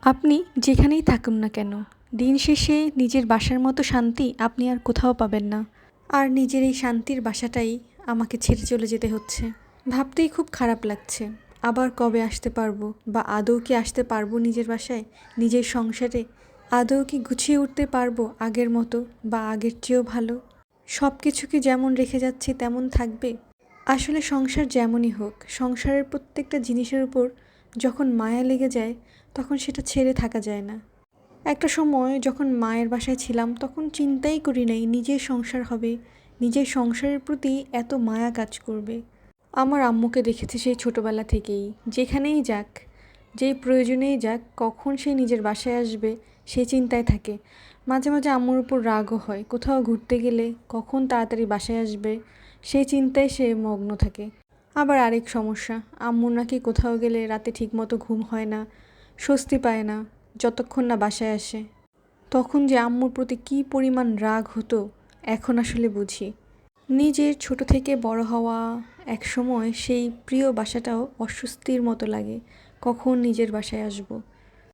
আপনি যেখানেই থাকুন না কেন, দিন শেষে নিজের বাসার মতো শান্তি আপনি আর কোথাও পাবেন না। আর নিজের এই শান্তির বাসাটাই আমাকে ছেড়ে চলে যেতে হচ্ছে। ভাবতেই খুব খারাপ লাগছে। আবার কবে আসতে পারবো, বা আদৌ কি আসতে পারবো নিজের বাসায়, নিজের সংসারে? আদৌ কি গুছিয়ে উঠতে পারবো আগের মতো, বা আগের চেয়েও ভালো? সব কিছু কি যেমন রেখে যাচ্ছি তেমন থাকবে? আসলে সংসার যেমনই হোক, সংসারের প্রত্যেকটা জিনিসের উপর যখন মায়া লেগে যায়, তখন সেটা ছেড়ে থাকা যায় না। একটা সময় যখন মায়ের বাসায় ছিলাম, তখন চিন্তাই করি নাই নিজের সংসার হবে, নিজের সংসারের প্রতি এত মায়া কাজ করবে। আমার আম্মুকে দেখেছি সেই ছোটবেলা থেকেই, যেখানেই যাক, যেই প্রয়োজনেই যাক, কখন সে নিজের বাসায় আসবে সে চিন্তায় থাকে। মাঝে মাঝে আম্মুর উপর রাগও হয়, কোথাও ঘুরতে গেলে কখন তাড়াতাড়ি বাসায় আসবে সেই চিন্তায় সে মগ্ন থাকে। আবার আরেক সমস্যা, আম্মুর নাকি কোথাও গেলে রাতে ঠিকমতো ঘুম হয় না, স্বস্তি পায় না যতক্ষণ না বাসায় আসে। তখন যে আম্মুর প্রতি কী পরিমাণ রাগ হতো, এখন আসলে বুঝি। নিজের ছোট থেকে বড় হওয়া একসময় সেই প্রিয় বাসাটাও অস্বস্তির মতো লাগে, কখন নিজের বাসায় আসবো।